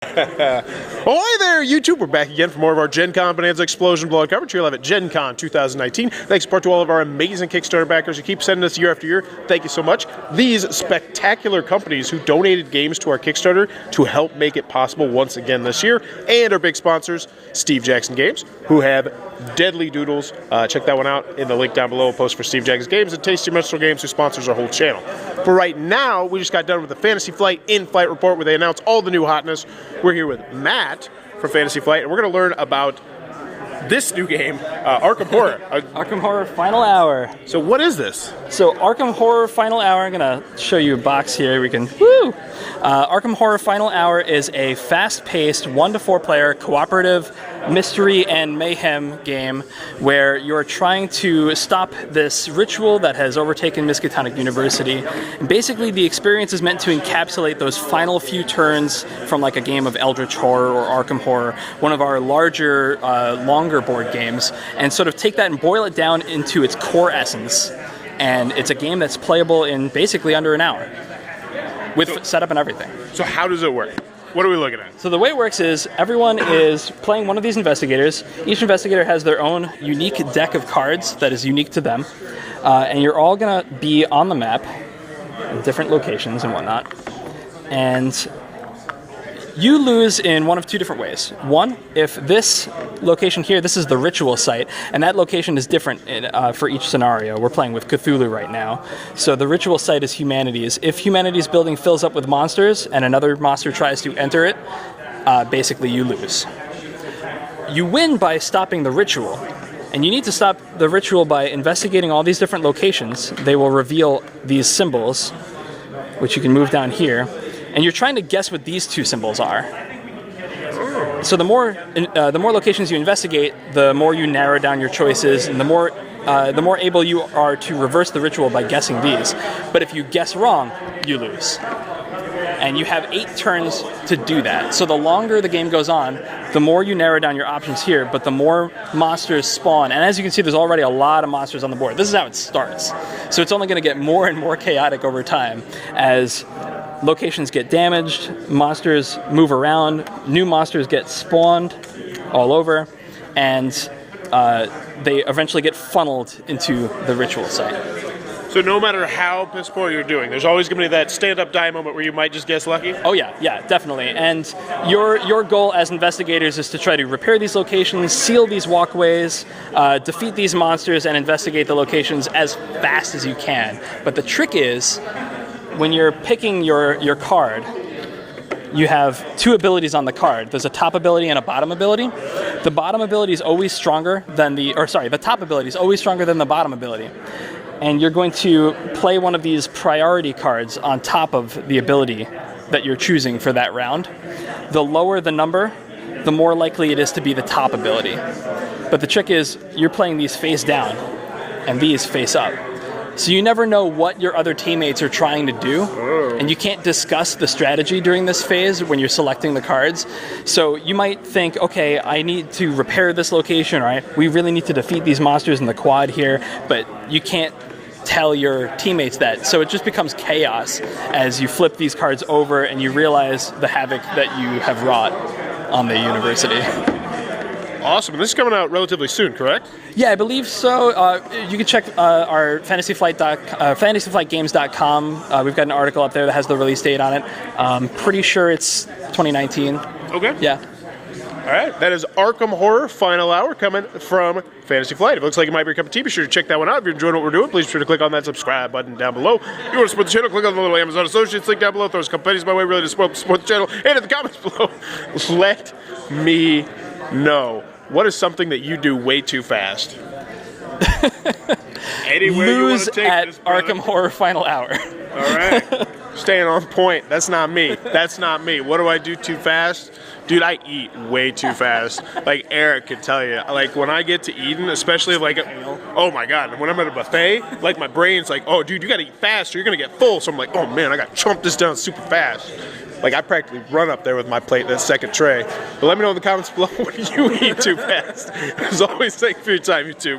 Ahoy there, YouTube! We're back again for more of our Gencon Bonanza Explosion Blowout coverage here live at Gencon 2019. Thanks in part to all of our amazing Kickstarter backers who keep sending us year after year. Thank you so much. These spectacular companies who donated games to our Kickstarter to help make it possible once again this year, and our big sponsors, Steve Jackson Games, who have deadly doodles. Check that one out in the link down below. A post for Steve Jackson Games and Tasty Minstrel Games, who sponsors our whole channel. For right now, we just got done with the Fantasy Flight in-flight report where they announce all the new hotness. We're here with Matt from Fantasy Flight, and we're going to learn about this new game, Arkham Horror. Arkham Horror Final Hour. So what is this? So Arkham Horror Final Hour, I'm going to show you a box here. We can, woo! Arkham Horror Final Hour is a fast-paced 1 to 4 player cooperative mystery and mayhem game where you're trying to stop this ritual that has overtaken Miskatonic University. And basically, the experience is meant to encapsulate those final few turns from like a game of Eldritch Horror or Arkham Horror, one of our larger, longer board games, and sort of take that and boil it down into its core essence. And it's a game that's playable in basically under an hour with setup and everything. So how does it work? What are we looking at? So the way it works is everyone is playing one of these investigators. Each investigator has their own unique deck of cards that is unique to them. And you're all going to be on the map in different locations and whatnot. And you lose in one of two different ways. One, if this location here, this is the ritual site, and that location is different for each scenario. We're playing with Cthulhu right now. So the ritual site is Humanities. If Humanities building fills up with monsters and another monster tries to enter it, basically you lose. You win by stopping the ritual. And you need to stop the ritual by investigating all these different locations. They will reveal these symbols, which you can move down here. And you're trying to guess what these two symbols are. So the more locations you investigate, the more you narrow down your choices, and the more able you are to reverse the ritual by guessing these. But if you guess wrong, you lose. And you have 8 turns to do that. So the longer the game goes on, the more you narrow down your options here, but the more monsters spawn. And as you can see, there's already a lot of monsters on the board. This is how it starts. So it's only going to get more and more chaotic over time as locations get damaged, monsters move around, new monsters get spawned all over, and they eventually get funneled into the ritual site. So no matter how piss poor you're doing, there's always going to be that stand-up die moment where you might just guess lucky? Oh yeah, definitely. And your goal as investigators is to try to repair these locations, seal these walkways, defeat these monsters, and investigate the locations as fast as you can. But the trick is, when you're picking your card, you have 2 abilities on the card. There's a top ability and a bottom ability. The bottom ability is always stronger than the top ability is always stronger than the bottom ability. And you're going to play one of these priority cards on top of the ability that you're choosing for that round. The lower the number, the more likely it is to be the top ability. But the trick is, you're playing these face down and these face up. So you never know what your other teammates are trying to do, and you can't discuss the strategy during this phase when you're selecting the cards. So you might think, okay, I need to repair this location, right? We really need to defeat these monsters in the quad here, but you can't tell your teammates that. So it just becomes chaos as you flip these cards over and you realize the havoc that you have wrought on the university. Awesome. And this is coming out relatively soon, correct? Yeah, I believe so. You can check our fantasyflightgames.com. We've got an article up there that has the release date on it. Pretty sure it's 2019. Okay. Yeah. All right. That is Arkham Horror Final Hour coming from Fantasy Flight. If it looks like it might be a cup of tea, be sure to check that one out. If you're enjoying what we're doing, please be sure to click on that subscribe button down below. If you want to support the channel, click on the little Amazon Associates link down below. Throw us a couple pennies my way, really, to support the channel. And in the comments below, let me know. What is something that you do way too fast? Anywhere you want to take at this, brother. Arkham Horror Final Hour. All right. Staying on point. That's not me. That's not me. What do I do too fast? Dude, I eat way too fast. Like Eric could tell you. Like when I get to eating, especially like, oh my God, when I'm at a buffet, like my brain's like, oh dude, you gotta eat fast or you're gonna get full. So I'm like, oh man, I gotta chomp this down super fast. Like I practically run up there with my plate in that second tray. But let me know in the comments below what you eat too fast. As always, thank you for your time, YouTube.